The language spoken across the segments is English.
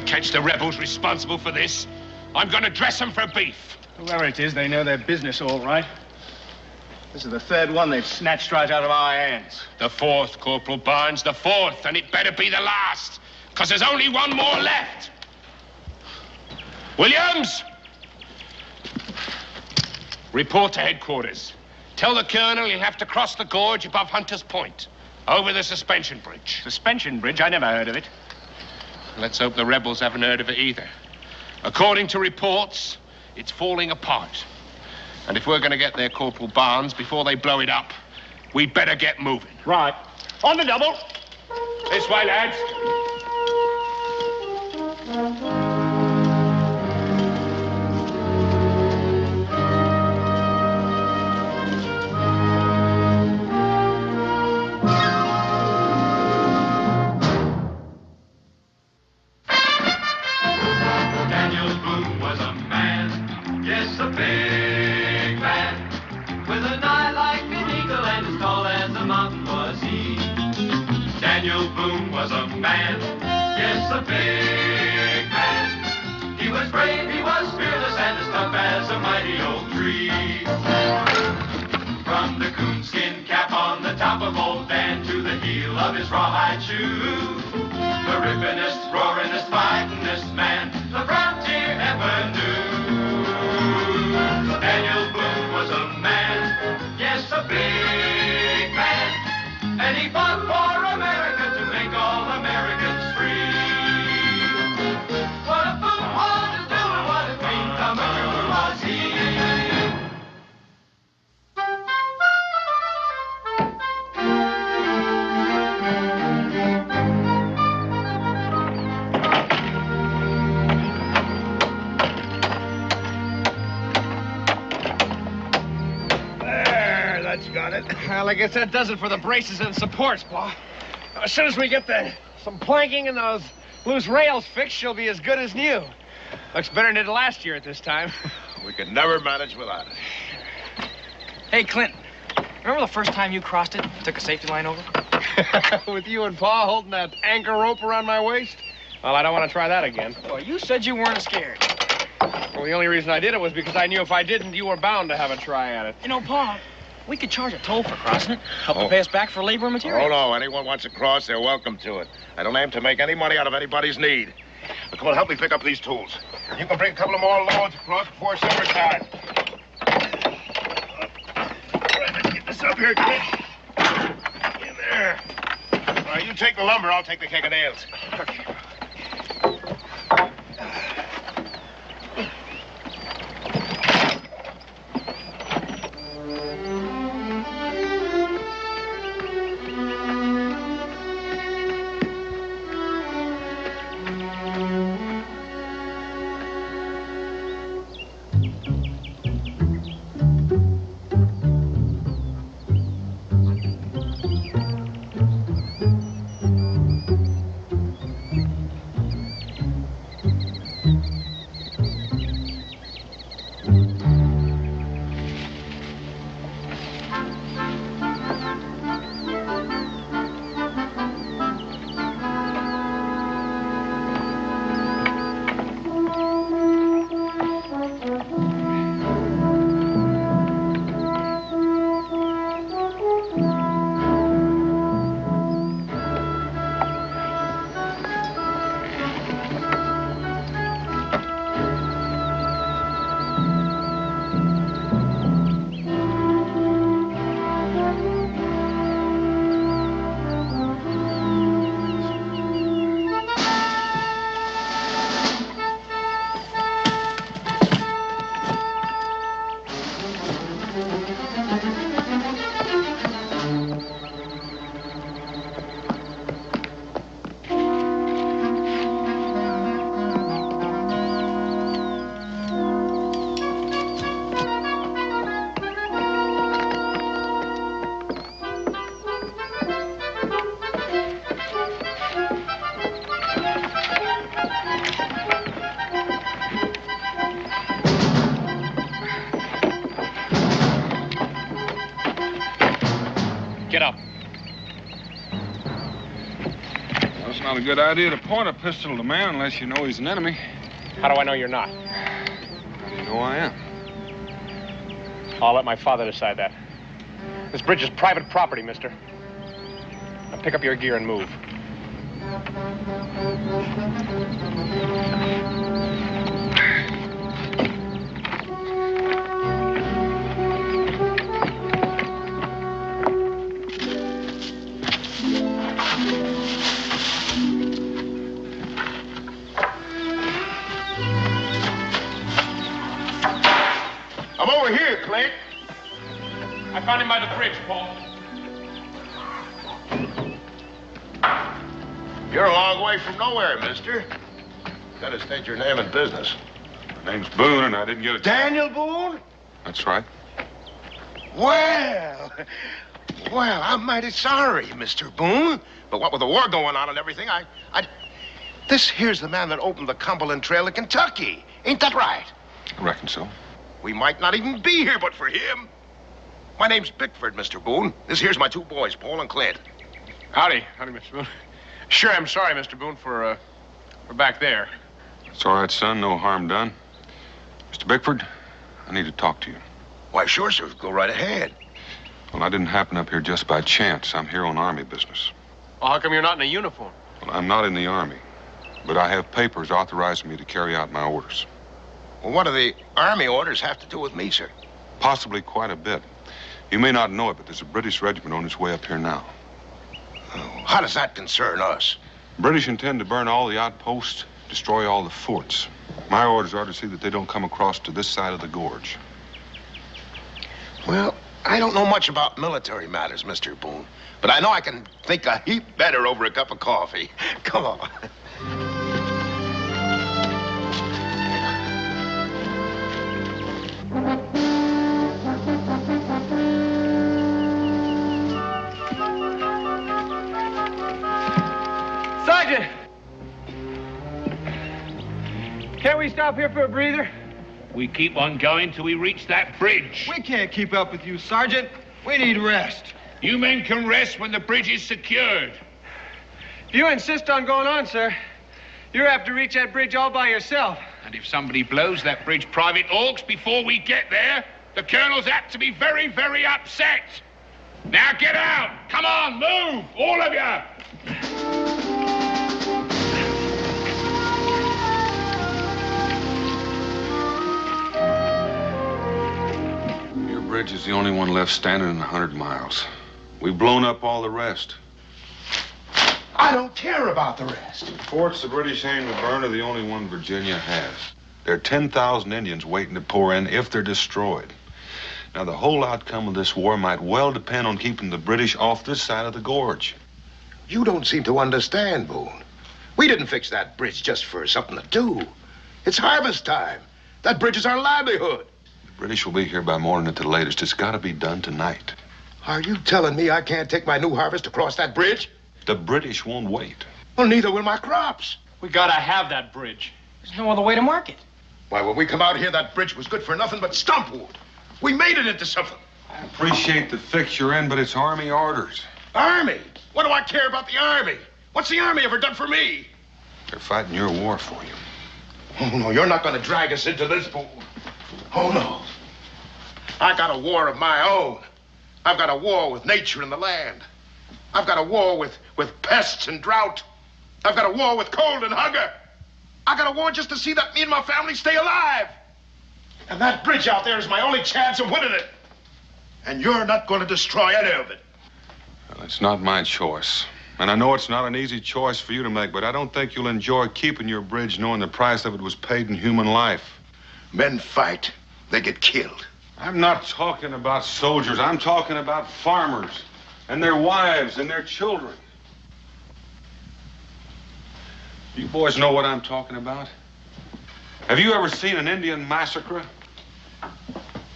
catch the rebels responsible for this, I'm going to dress them for beef. Whoever it is, they know their business all right. This is the third one they've snatched right out of our hands. The fourth, Corporal Barnes, the fourth, and it better be the last, because there's only one more left. Williams! Report to headquarters. Tell the colonel he'll have to cross the gorge above Hunter's Point, over the suspension bridge. Suspension bridge? I never heard of it. Let's hope the rebels haven't heard of it either. According to reports, it's falling apart. And if we're going to get there, Corporal Barnes, before they blow it up, we'd better get moving. Right. On the double. This way, lads. Of his rawhide shoe, the rippinest, roaringest, fightingest man the frontier ever knew. Daniel Boone was a man, yes, a big man, and he fought for America to make all Americans free. What a Boone wanted to do and what a clean thumber was he. Got it. Well, I guess that does it for the braces and supports, Pa. As soon as we get some planking and those loose rails fixed, she'll be as good as new. Looks better than it did last year at this time. We could never manage without it. Hey, Clint, remember the first time you crossed it and took a safety line over? With you and Pa holding that anchor rope around my waist? Well, I don't want to try that again. Well, you said you weren't scared. Well, the only reason I did it was because I knew if I didn't, you were bound to have a try at it. You know, Pa, we could charge a toll for crossing it. Help to pay us back for labor and material. Oh, no. Anyone wants to cross, they're welcome to it. I don't aim to make any money out of anybody's need. But come on, help me pick up these tools. You can bring a couple of more loads across before summertime. All right, let's get this up here, Clint. In there. All right, you take the lumber, I'll take the keg of nails. Okay. not a good idea to point a pistol at a man unless you know he's an enemy. How do I know you're not? How do you know I am? I'll let my father decide that. This bridge is private property, mister. Now pick up your gear and move. I'm over here, Clint. I found him by the bridge, Paul. You're a long way from nowhere, mister. Gotta state your name and business. My name's Boone, and I didn't get a... Daniel Boone? That's right. Well, I'm mighty sorry, Mr. Boone. But what with the war going on and everything, This here's the man that opened the Cumberland Trail to Kentucky. Ain't that right? I reckon so. We might not even be here but for him. My name's Bickford, Mr. Boone. This here's my two boys, Paul and Clint. Howdy, Mr. Boone. Sure, I'm sorry, Mr. Boone, for back there. It's all right, son. No harm done. Mr. Bickford, I need to talk to you. Why, sure, sir. Go right ahead. Well, I didn't happen up here just by chance. I'm here on Army business. Well, how come you're not in a uniform? Well, I'm not in the Army, but I have papers authorizing me to carry out my orders. Well, what do the Army orders have to do with me, sir? Possibly quite a bit. You may not know it, but there's a British regiment on its way up here now. Oh, how does that concern us? British intend to burn all the outposts, destroy all the forts. My orders are to see that they don't come across to this side of the gorge. Well, I don't know much about military matters, Mr. Boone, but I know I can think a heap better over a cup of coffee. Come on. Sergeant! Can't we stop here for a breather? We keep on going till we reach that bridge. We can't keep up with you, Sergeant. We need rest. You men can rest when the bridge is secured. If you insist on going on, sir, you have to reach that bridge all by yourself. And if somebody blows that bridge Private Orks before we get there, the colonel's apt to be very, very upset. Now get out! Come on, move! All of you! Your bridge is the only one left standing in 100 miles. We've blown up all the rest. I don't care about the rest. The forts the British aim to burn are the only one Virginia has. There are 10,000 Indians waiting to pour in if they're destroyed. Now, the whole outcome of this war might well depend on keeping the British off this side of the gorge. You don't seem to understand, Boone. We didn't fix that bridge just for something to do. It's harvest time. That bridge is our livelihood. The British will be here by morning at the latest. It's got to be done tonight. Are you telling me I can't take my new harvest across that bridge? The British won't wait. Well, neither will my crops. We gotta have that bridge. There's no other way to mark it. Why, when we come out here, that bridge was good for nothing but stump wood. We made it into something. I appreciate the fix you're in, but it's Army orders. Army? What do I care about the Army? What's the Army ever done for me? They're fighting your war for you. Oh, no, you're not going to drag us into this, Boone. Oh, no. I got a war of my own. I've got a war with nature and the land. I've got a war with pests and drought. I've got a war with cold and hunger. I got a war just to see that me and my family stay alive. And that bridge out there is my only chance of winning it. And you're not going to destroy any of it. Well, it's not my choice. And I know it's not an easy choice for you to make, but I don't think you'll enjoy keeping your bridge knowing the price of it was paid in human life. Men fight. They get killed. I'm not talking about soldiers. I'm talking about farmers and their wives and their children. You boys know what I'm talking about? Have you ever seen an Indian massacre?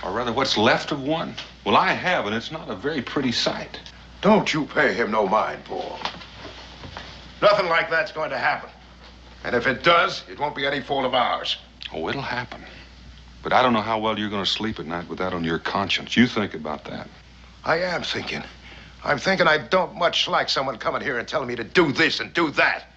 Or rather, what's left of one? Well, I have, and it's not a very pretty sight. Don't you pay him no mind, Paul. Nothing like that's going to happen. And if it does, it won't be any fault of ours. Oh, it'll happen. But I don't know how well you're going to sleep at night with that on your conscience. You think about that. I am thinking. I'm thinking I don't much like someone coming here and telling me to do this and do that.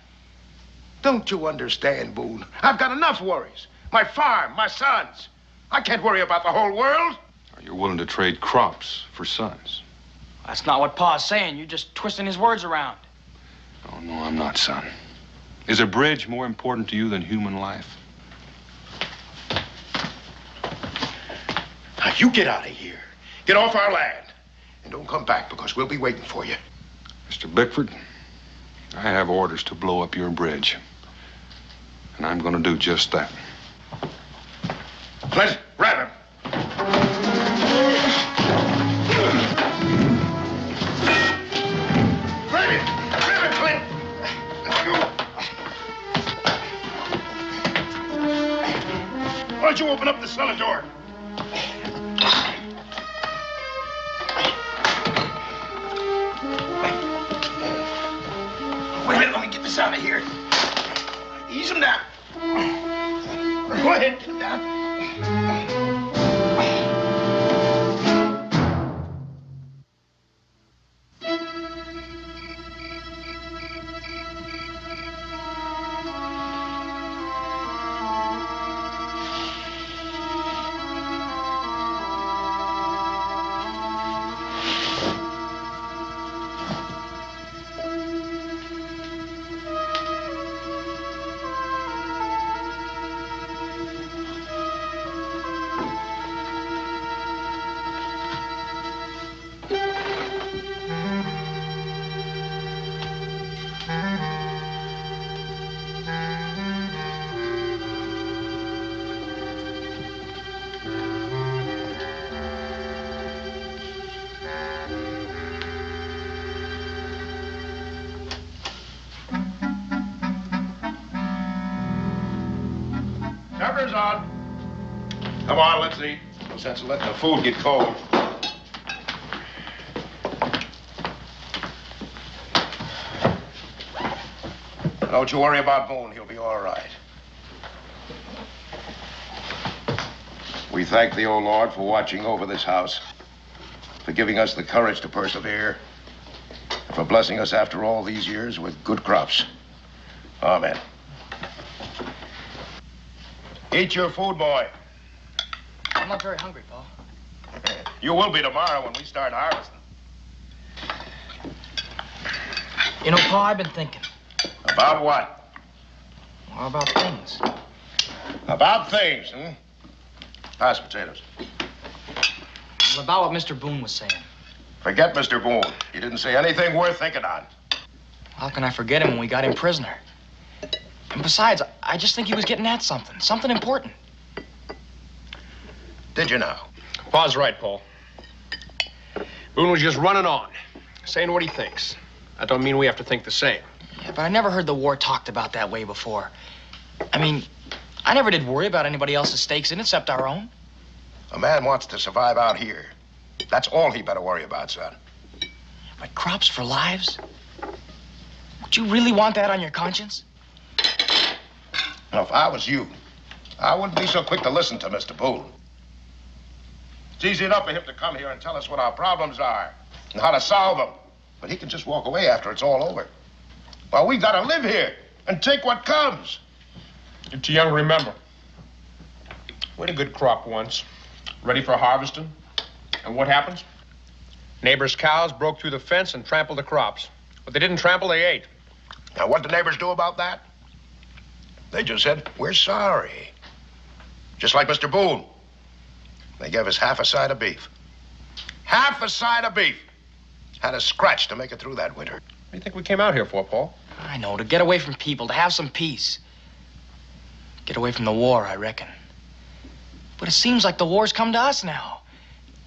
Don't you understand, Boone? I've got enough worries. My farm, my sons. I can't worry about the whole world. You're willing to trade crops for sons. That's not what Pa's saying. You're just twisting his words around. Oh, no, I'm not, son. Is a bridge more important to you than human life? Now, you get out of here. Get off our land. And don't come back, because we'll be waiting for you. Mr. Bickford, I have orders to blow up your bridge. And I'm going to do just that. Flint, grab him. Grab him! Grab him, Flint! Why don't you open up the cellar door? Wait a minute, let me get this out of here. Ease him down. Go ahead, get him down. Supper's on. Come on, let's eat. No sense of letting the food get cold. Don't you worry about Boone. He'll be all right. We thank the old Lord for watching over this house, for giving us the courage to persevere, and for blessing us after all these years with good crops. Amen. Eat your food, boy. I'm not very hungry, Pa. You will be tomorrow when we start harvesting. You know, Pa, I've been thinking. About what? Well, about things. About things, hmm? Pass potatoes. Well, about what Mr. Boone was saying. Forget Mr. Boone. He didn't say anything worth thinking on. How can I forget him when we got him prisoner? And besides, I just think he was getting at something important. Did you now? Pa's right, Paul. Boone was just running on, saying what he thinks. That don't mean we have to think the same. Yeah, but I never heard the war talked about that way before. I mean, I never did worry about anybody else's stakes in it except our own. A man wants to survive out here. That's all he better worry about, son. But crops for lives? Would you really want that on your conscience? Now, if I was you, I wouldn't be so quick to listen to Mr. Boone. It's easy enough for him to come here and tell us what our problems are and how to solve them. But he can just walk away after it's all over. Well, we gotta live here and take what comes. You're too young to remember. We had a good crop once, ready for harvesting. And what happens? Neighbors' cows broke through the fence and trampled the crops. What they didn't trample, they ate. Now, what did the neighbors do about that? They just said, we're sorry. Just like Mr. Boone. They gave us half a side of beef. Half a side of beef. Had a scratch to make it through that winter. What do you think we came out here for, Paul? I know, to get away from people, to have some peace. Get away from the war, I reckon. But it seems like the war's come to us now.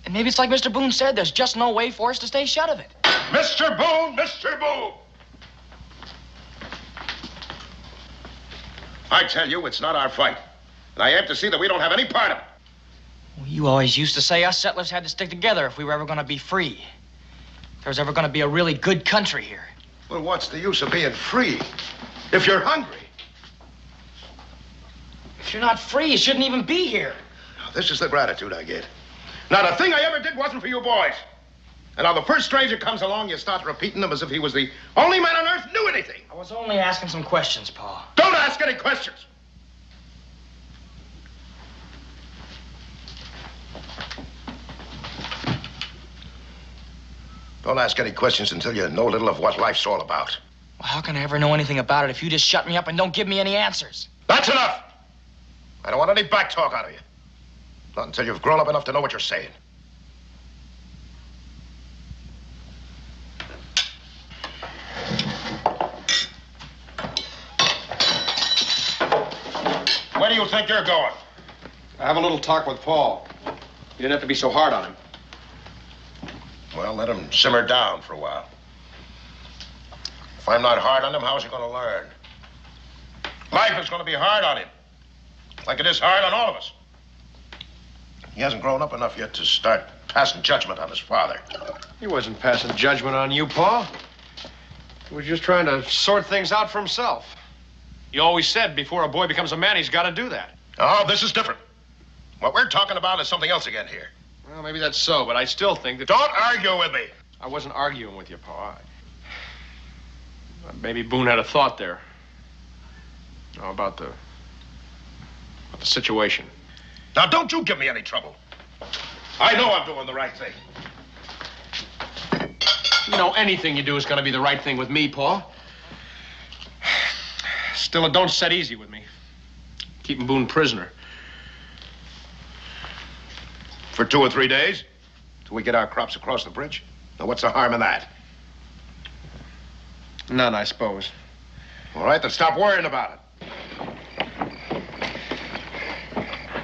And maybe it's like Mr. Boone said, there's just no way for us to stay shut of it. Mr. Boone! Mr. Boone! I tell you, it's not our fight. And I have to see that we don't have any part of it. Well, you always used to say us settlers had to stick together if we were ever going to be free. If there was ever going to be a really good country here. Well, what's the use of being free if you're hungry? If you're not free, you shouldn't even be here. Now, this is the gratitude I get. Not a thing I ever did wasn't for you boys. And now the first stranger comes along, you start repeating them as if he was the only man on earth who knew anything. I was only asking some questions, Pa. Don't ask any questions. Don't ask any questions until you know a little of what life's all about. Well, how can I ever know anything about it if you just shut me up and don't give me any answers? That's enough. I don't want any back talk out of you. Not until you've grown up enough to know what you're saying. Where do you think you're going? I have a little talk with Paul. You didn't have to be so hard on him. Well, let him simmer down for a while. If I'm not hard on him, how's he going to learn? Life is going to be hard on him. Like it is hard on all of us. He hasn't grown up enough yet to start passing judgment on his father. He wasn't passing judgment on you, Paul. He was just trying to sort things out for himself. He always said before a boy becomes a man, he's got to do that. Oh, this is different. What we're talking about is something else again here. Well, maybe that's so, but I still think that... Don't argue with me. I wasn't arguing with you, Pa. Maybe Boone had a thought there. Oh, about the situation. Now, don't you give me any trouble. I know I'm doing the right thing. You know, anything you do is going to be the right thing with me, Pa. Still, it don't set easy with me. Keeping Boone prisoner. For 2 or 3 days? Till we get our crops across the bridge? Now, what's the harm in that? None, I suppose. All right, then stop worrying about it.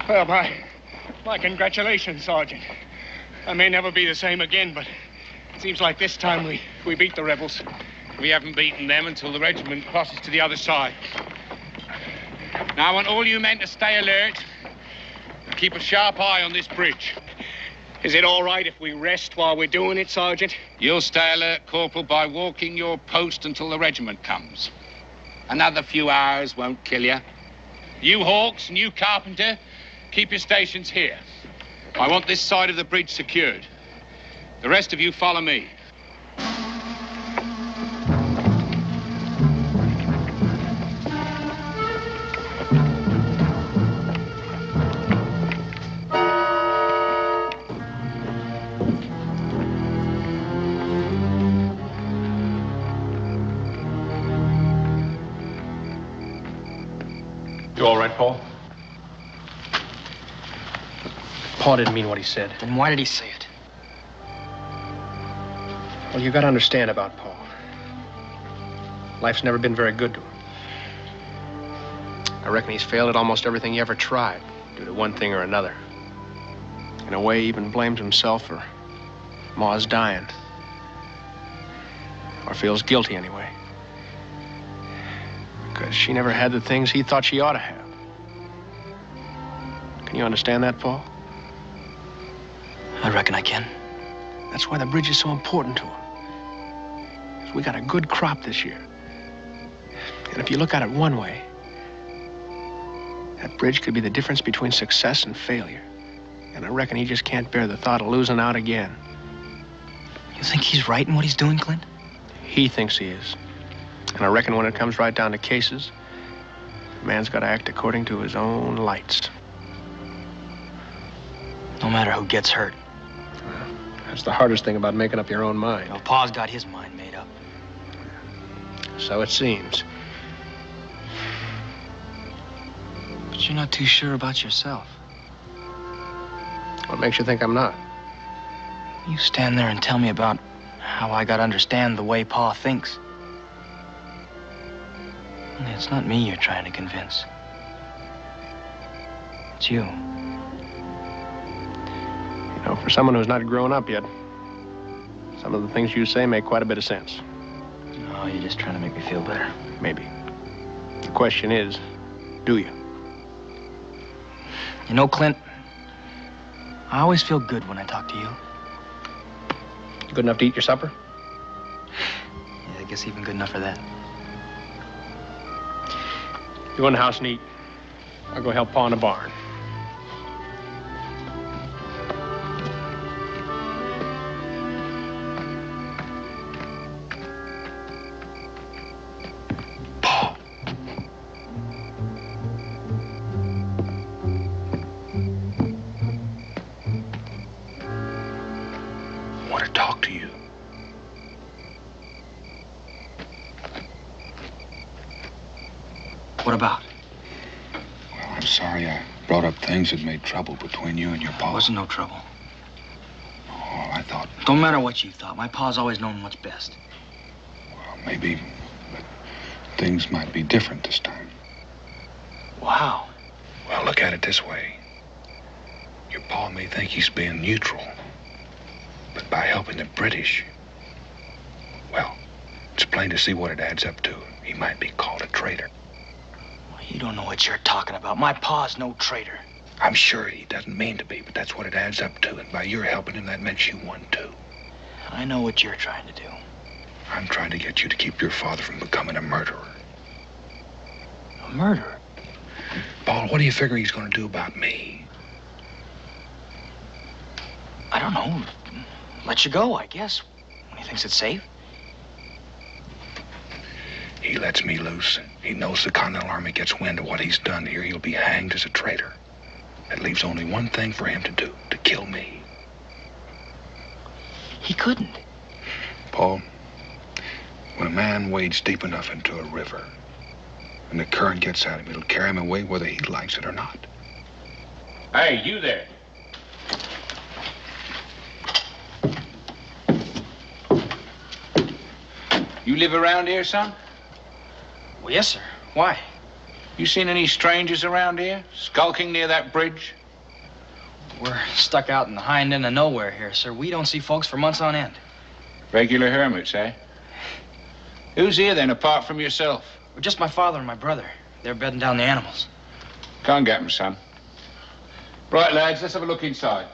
Well, my congratulations, Sergeant. I may never be the same again, but it seems like this time we beat the rebels. We haven't beaten them until the regiment crosses to the other side. Now, I want all you men to stay alert and keep a sharp eye on this bridge. Is it all right if we rest while we're doing it, Sergeant? You'll stay alert, Corporal, by walking your post until the regiment comes. Another few hours won't kill you. You Hawks and you Carpenter, keep your stations here. I want this side of the bridge secured. The rest of you follow me. You all right, Paul? Paul didn't mean what he said. Then why did he say it? Well, you got to understand about Paul. Life's never been very good to him. I reckon he's failed at almost everything he ever tried, due to one thing or another. In a way, he even blames himself for Ma's dying. Or feels guilty, anyway. Because she never had the things he thought she ought to have. Can you understand that, Paul? I reckon I can. That's why the bridge is so important to him. 'Cause we got a good crop this year. And if you look at it one way, that bridge could be the difference between success and failure. And I reckon he just can't bear the thought of losing out again. You think he's right in what he's doing, Clint? He thinks he is. And I reckon when it comes right down to cases, a man's got to act according to his own lights. No matter who gets hurt. That's the hardest thing about making up your own mind. Well, Pa's got his mind made up. So it seems. But you're not too sure about yourself. What makes you think I'm not? You stand there and tell me about how I gotta understand the way Pa thinks. Only it's not me you're trying to convince. It's you. You know, for someone who's not grown up yet, some of the things you say make quite a bit of sense. No, you're just trying to make me feel better. Maybe. The question is, do you? You know, Clint, I always feel good when I talk to you. Good enough to eat your supper? Yeah, I guess even good enough for that. You go in the house and eat. I'll go help Pa in the barn. to talk to you. What about? Well, I'm sorry I brought up things that made trouble between you and your pa. There wasn't no trouble. Oh, I thought, Don't matter what you thought. My pa's always known what's best. well, maybe things might be different this time. Wow. Well, look at it this way. Your pa may think he's being neutral, but by helping the British, well, it's plain to see what it adds up to. He might be called a traitor. You don't know what you're talking about. My pa's no traitor. I'm sure he doesn't mean to be, but that's what it adds up to. And by your helping him, that meant you won, too. I know what you're trying to do. I'm trying to get you to keep your father from becoming a murderer. A murderer? Paul, what do you figure he's going to do about me? I don't know. Let you go, I guess, when he thinks it's safe. He lets me loose. He knows the Continental Army gets wind of what he's done here. He'll be hanged as a traitor. It leaves only one thing for him to do, to kill me. He couldn't. Paul, when a man wades deep enough into a river and the current gets at him, it'll carry him away whether he likes it or not. Hey, you there. You live around here, son? Well, yes, sir. Why? You seen any strangers around here? Skulking near that bridge? We're stuck out in the hind end of nowhere here, sir. We don't see folks for months on end. Regular hermits, eh? Who's here, then, apart from yourself? Well, just my father and my brother. They're bedding down the animals. Go and get them, son. Right, lads, let's have a look inside.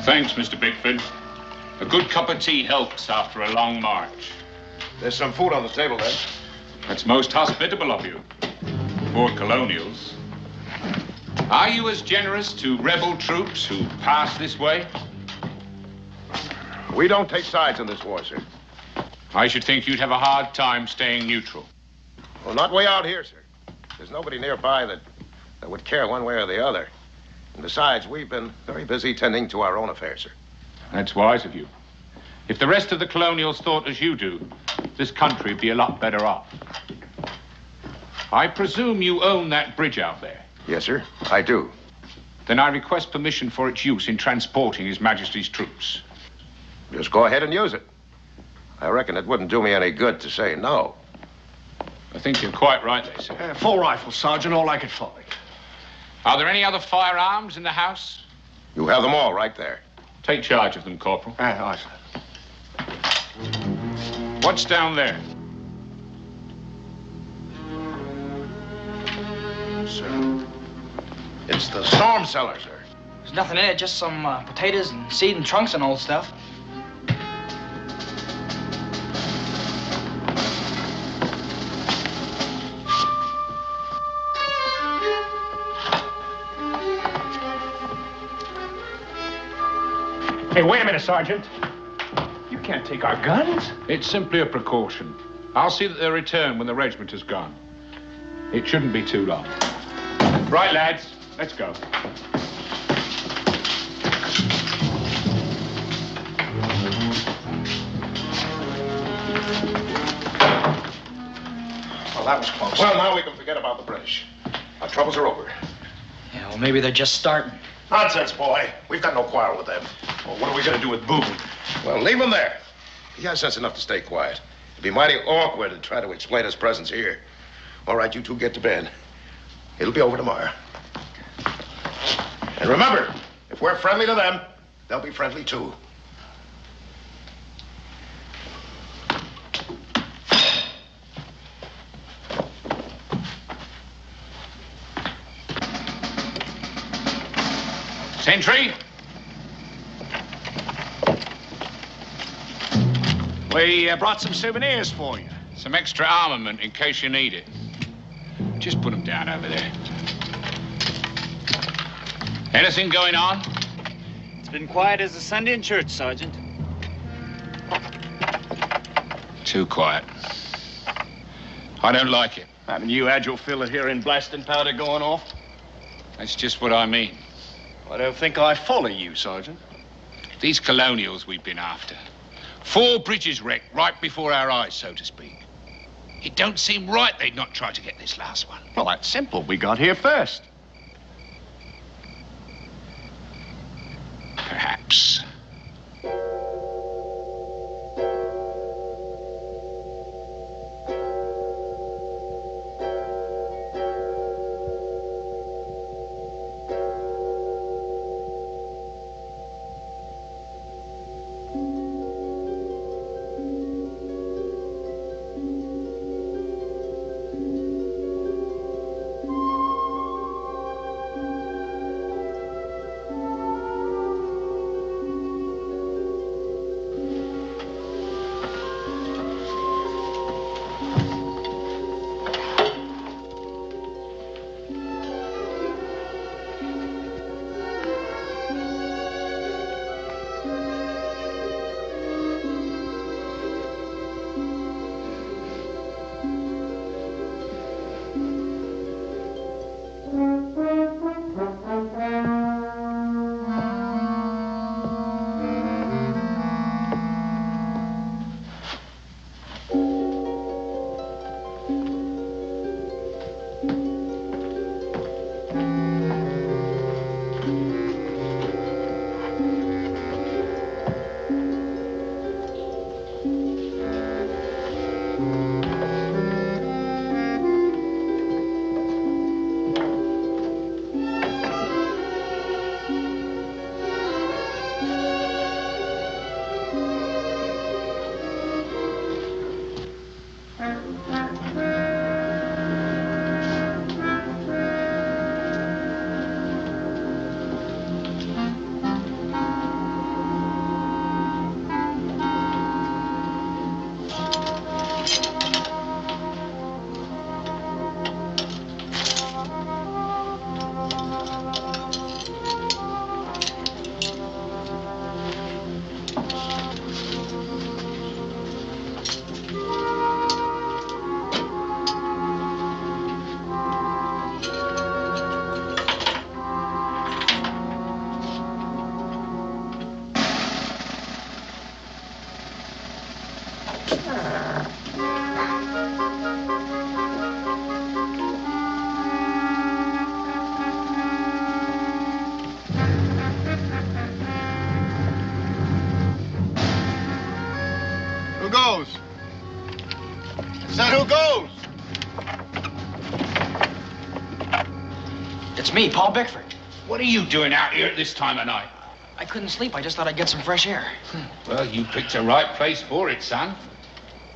Thanks, Mr. Bickford. A good cup of tea helps after a long march. There's some food on the table, then. That's most hospitable of you. Poor colonials. Are you as generous to rebel troops who pass this way? We don't take sides in this war, sir. I should think you'd have a hard time staying neutral. Well, not way out here, sir. There's nobody nearby that would care one way or the other. And besides, we've been very busy tending to our own affairs, sir. That's wise of you. If the rest of the colonials thought as you do, this country would be a lot better off. I presume you own that bridge out there. Yes, sir, I do. Then I request permission for its use in transporting His Majesty's troops. Just go ahead and use it. I reckon it wouldn't do me any good to say no. I think you're quite right there, sir. 4 rifles, Sergeant, all I could find. Are there any other firearms in the house? You have them all right there. Take charge of them, Corporal. Aye, sir. What's down there? Sir, it's the storm cellar, sir. There's nothing in it, just some potatoes and seed and trunks and old stuff. Hey, wait a minute, Sergeant. You can't take our guns. It's simply a precaution. I'll see that they're returned when the regiment has gone. It shouldn't be too long. Right, lads, let's go. Well, that was close. Well, now we can forget about the British. Our troubles are over. Yeah, well, maybe they're just starting. Nonsense, boy. We've got no quarrel with them. Well, what are we going to do with Boone? Well, leave him there. He has sense enough to stay quiet. It'd be mighty awkward to try to explain his presence here. All right, you two get to bed. It'll be over tomorrow. And remember, if we're friendly to them, they'll be friendly too. Sentry? We brought some souvenirs for you. Some extra armament in case you need it. Just put them down over there. Anything going on? It's been quiet as a Sunday in church, Sergeant. Too quiet. I don't like it. Haven't you had your fill of hearing blasting powder going off? That's just what I mean. I don't think I follow you, Sergeant. These colonials we've been after. 4 bridges wrecked right before our eyes, so to speak. It don't seem right they'd not try to get this last one. Well, that's simple. We got here first. Perhaps. Who goes? I said, who goes? It's me, Paul Bickford. What are you doing out here at this time of night? I couldn't sleep. I just thought I'd get some fresh air. Well, you picked the right place for it, son.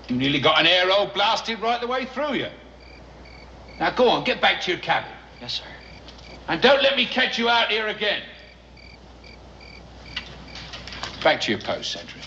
You nearly got an air hole blasted right the way through you. Now, go on, get back to your cabin. Yes, sir. And don't let me catch you out here again. Back to your post, Cedric.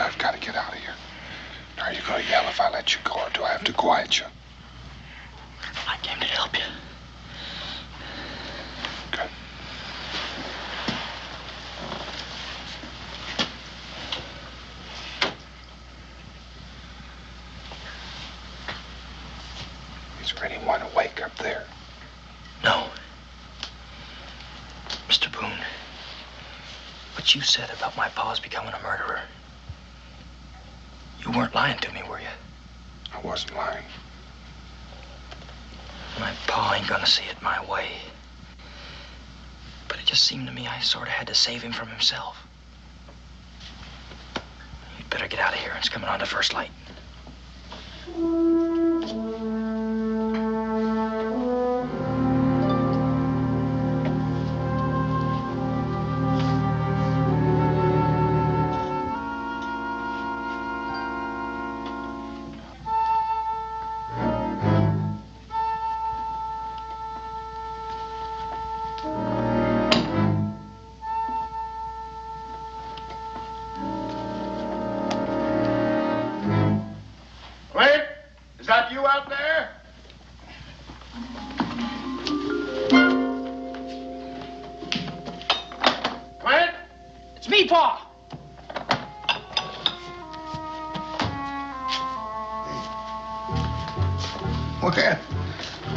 I've got to get out of here. Are you going to yell if I let you go, or do I have to quiet you? I came to help you. Good. Is there anyone awake up there? No. Mr. Boone, what you said about my pa's becoming a murderer, you weren't lying to me, were you? I wasn't lying. My pa ain't gonna see it my way. But it just seemed to me I sort of had to save him from himself. You'd better get out of here. It's coming on to first light.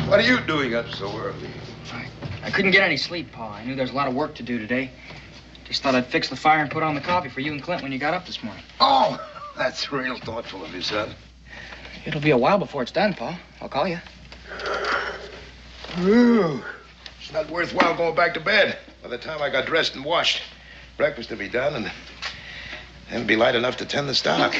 What are you doing up so early? I couldn't get any sleep, Pa. I knew there was a lot of work to do today. Just thought I'd fix the fire and put on the coffee for you and Clint when you got up this morning. Oh, that's real thoughtful of you, son. It'll be a while before it's done, Pa. I'll call you. Ooh, it's not worthwhile going back to bed. By the time I got dressed and washed, breakfast will be done, and then it'll be light enough to tend the stock.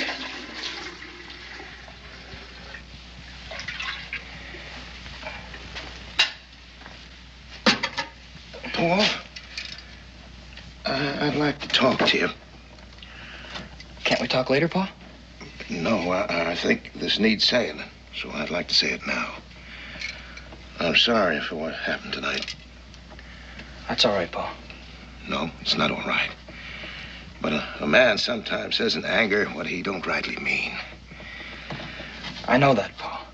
Paul, I'd like to talk to you. Can't we talk later, Pa? No, I think this needs saying, so I'd like to say it now. I'm sorry for what happened tonight. That's all right, Pa. No, it's not all right. But a man sometimes says in anger what he don't rightly mean. I know that, Pa.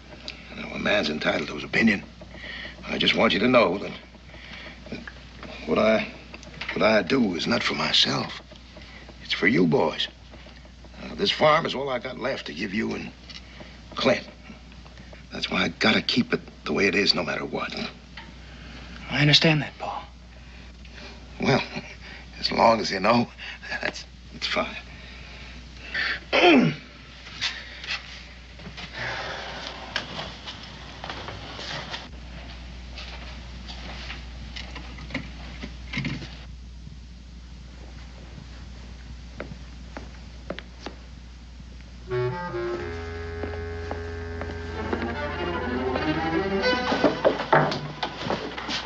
You know, a man's entitled to his opinion. I just want you to know that what I do is not for myself. It's for you boys. This farm is all I got left to give you and Clint. That's why I gotta keep it the way it is no matter what. I understand that, Pa. Well, as long as you know, that's fine.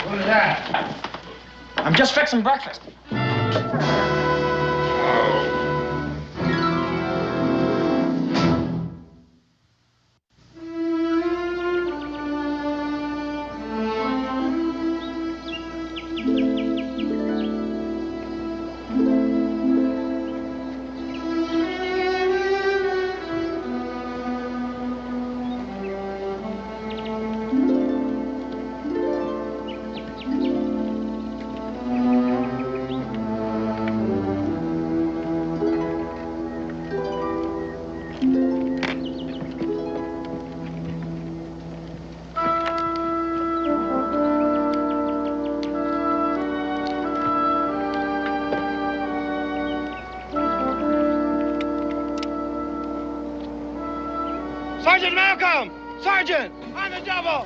What is that? I'm just fixing breakfast. Sergeant Malcolm! Sergeant! On the double!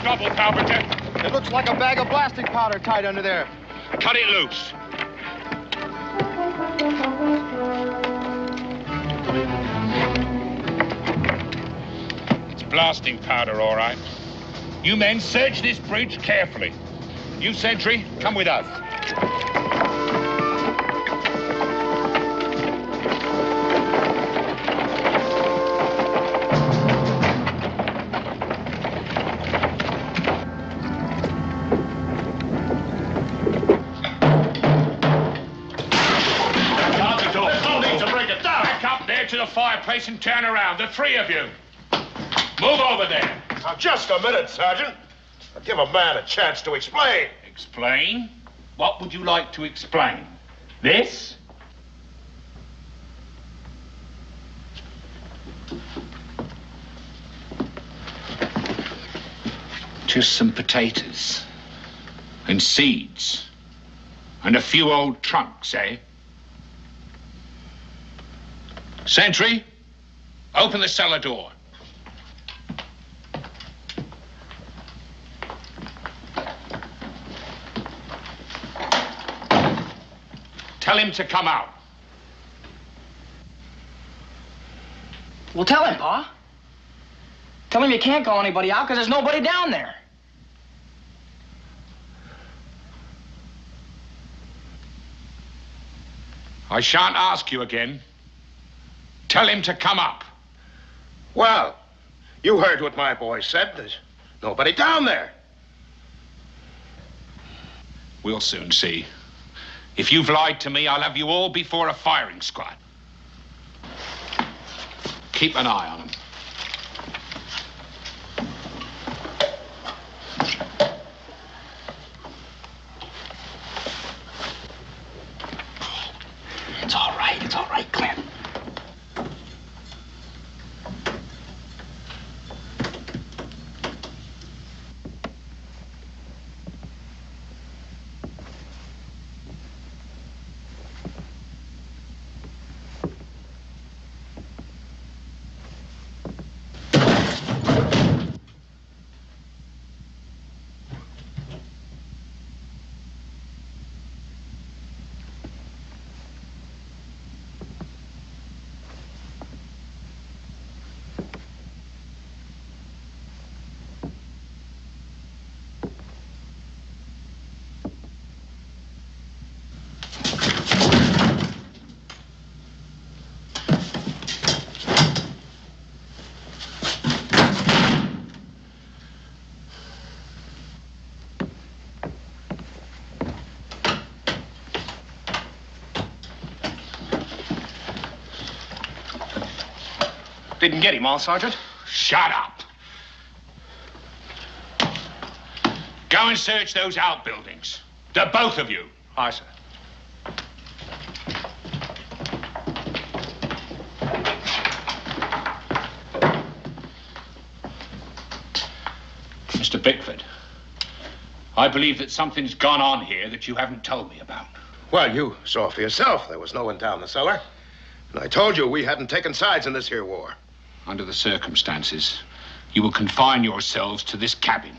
Trouble, Carpenter. It looks like a bag of blasting powder tied under there. Cut it loose. It's blasting powder, all right. You men search this bridge carefully. You, sentry, come with us. place and turn around, the three of you. Move over there. Now, just a minute, Sergeant. I'll give a man a chance to explain. Explain? What would you like to explain? This? Just some potatoes. And seeds. And a few old trunks, eh? Sentry, open the cellar door. Tell him to come out. Well, tell him, Pa. Tell him you can't call anybody out because there's nobody down there. I shan't ask you again. Tell him to come up. Well, you heard what my boy said. There's nobody down there. We'll soon see. If you've lied to me, I'll have you all before a firing squad. Keep an eye on them. It's all right, Clint. Didn't get him, huh, Sergeant? Shut up. Go and search those outbuildings. The both of you. Aye, sir. Mr. Bickford, I believe that something's gone on here that you haven't told me about. Well, you saw for yourself. There was no one down the cellar. And I told you we hadn't taken sides in this here war. Under the circumstances, you will confine yourselves to this cabin.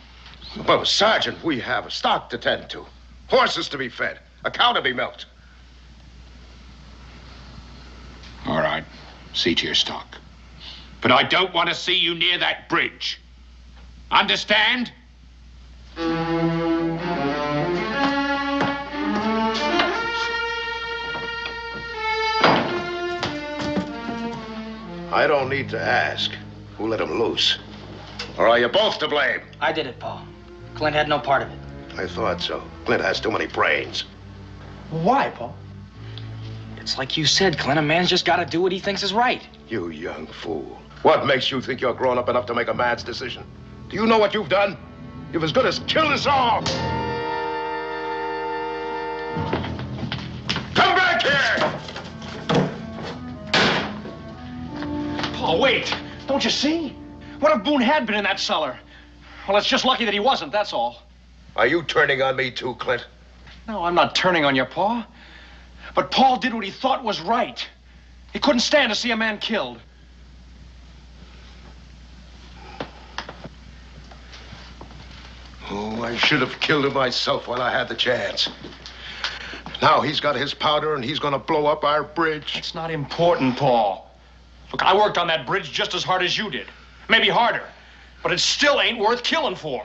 Well, Sergeant, we have a stock to tend to. Horses to be fed. A cow to be milked. All right. See to your stock. But I don't want to see you near that bridge. Understand? I don't need to ask who let him loose. Or are you both to blame? I did it, Pa. Clint had no part of it. I thought so. Clint has too many brains. Why, Pa? It's like you said, Clint. A man's just got to do what he thinks is right. You young fool. What makes you think you're grown up enough to make a man's decision? Do you know what you've done? You've as good as killed us all. Come back here! Oh, wait. Don't you see? What if Boone had been in that cellar? Well, it's just lucky that he wasn't, that's all. Are you turning on me too, Clint? No, I'm not turning on you, Pa. But Paul did what he thought was right. He couldn't stand to see a man killed. Oh, I should have killed him myself while I had the chance. Now he's got his powder and he's gonna blow up our bridge. It's not important, Paul. Look, I worked on that bridge just as hard as you did. Maybe harder. But it still ain't worth killing for.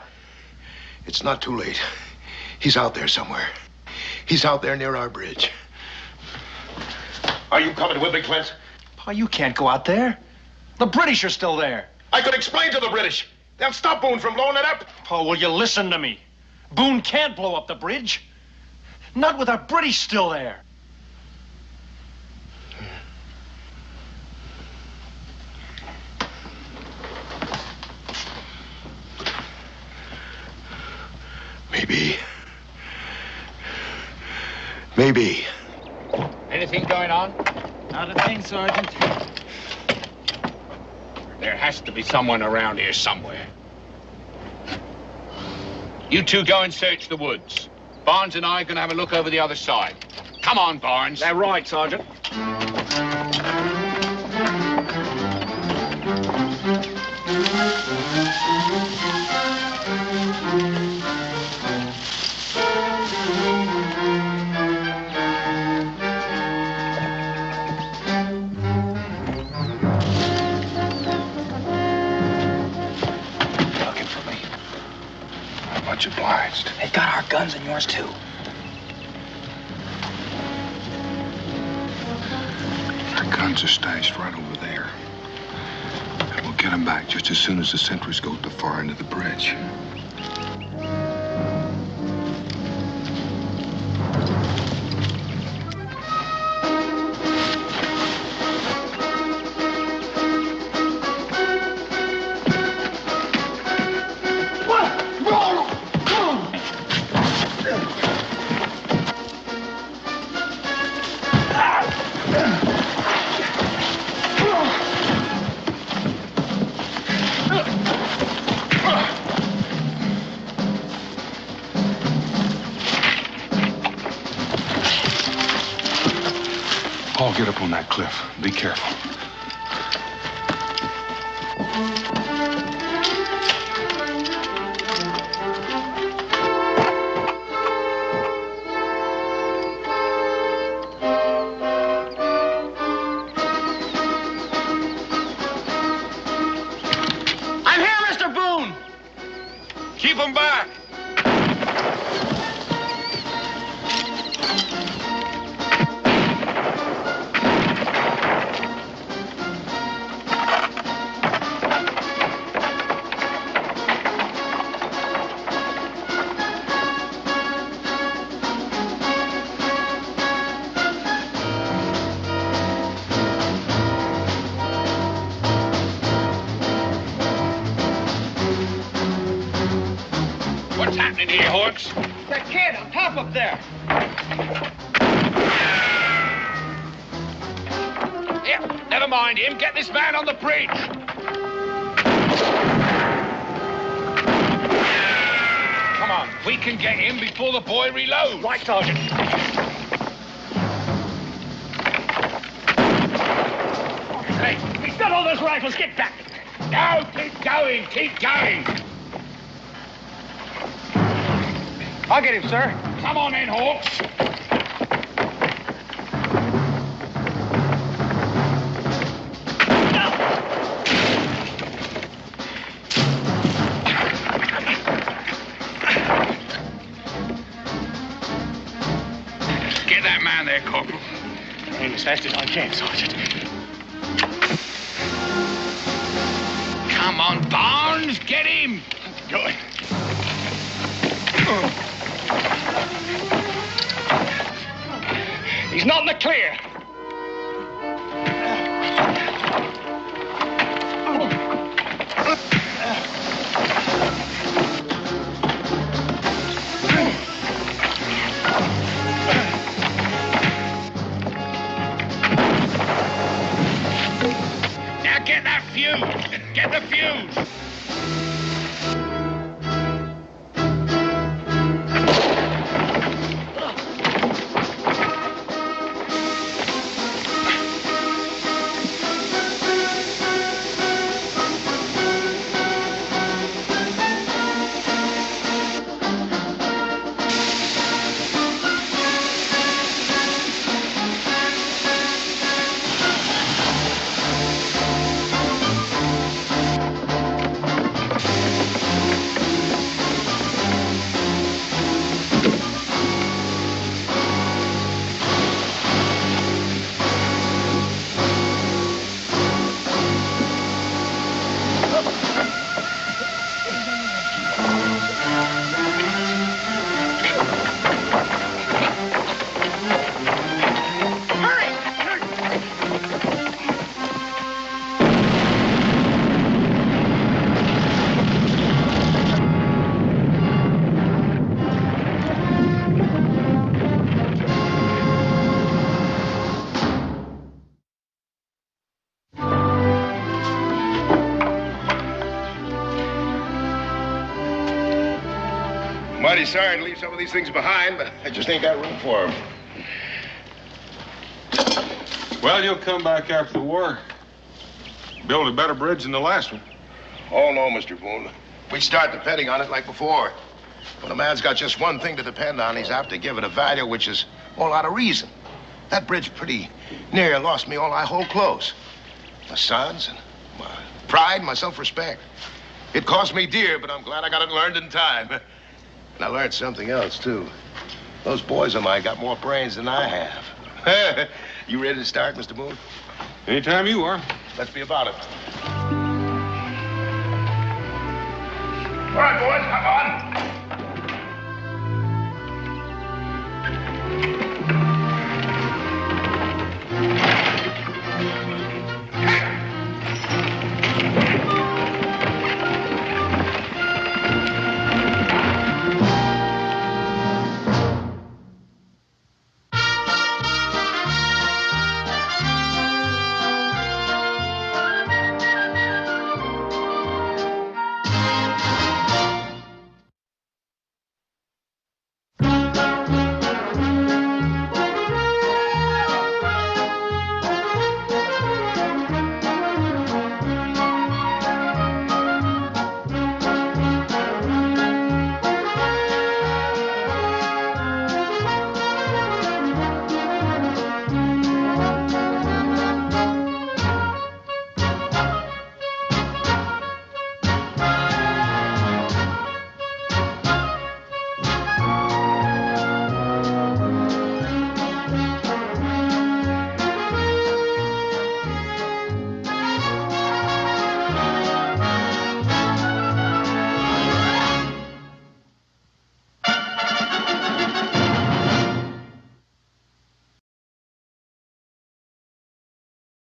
It's not too late. He's out there somewhere. He's out there near our bridge. Are you coming with me, Clint? Pa, you can't go out there. The British are still there. I could explain to the British. They'll stop Boone from blowing it up. Pa, will you listen to me? Boone can't blow up the bridge. Not with our British still there. Maybe. Maybe. Anything going on? Not a thing, Sergeant. There has to be someone around here somewhere. You two go and search the woods. Barnes and I are going to have a look over the other side. Come on, Barnes. That right, Sergeant. Looking for me. I'm much obliged. They got our guns and yours, too. Our guns are stashed right over there. And we'll get them back just as soon as the sentries go to the far end of the bridge. Paul, get up on that cliff. Be careful. I'm here, Mr. Boone! Keep them back. What's happening here, Hawks? That kid on top up there. Yeah, never mind him. Get this man on the bridge. Come on, we can get him before the boy reloads. Right, Sergeant. Hey, he's got all those rifles. Get back. No, keep going, keep going. I'll get him, sir. Come on in, Hawks. Get that man there, Corporal. Aim as fast as I can, Sergeant. Come on, Barnes, get him. Good. He's not in the clear. Now get that fuse. Get the fuse. really sorry to leave some of these things behind, but I just ain't got room for them. Well, you'll come back after the war. Build a better bridge than the last one. Oh, no, Mr. Boone. We start depending on it like before. When a man's got just one thing to depend on, he's apt to give it a value which is all out of reason. That bridge pretty near lost me all I hold close. My sons and my pride, my self-respect. It cost me dear, but I'm glad I got it learned in time. And I learned something else, too. Those boys of mine got more brains than I have. You ready to start, Mr. Boone? Anytime you are. Let's be about it.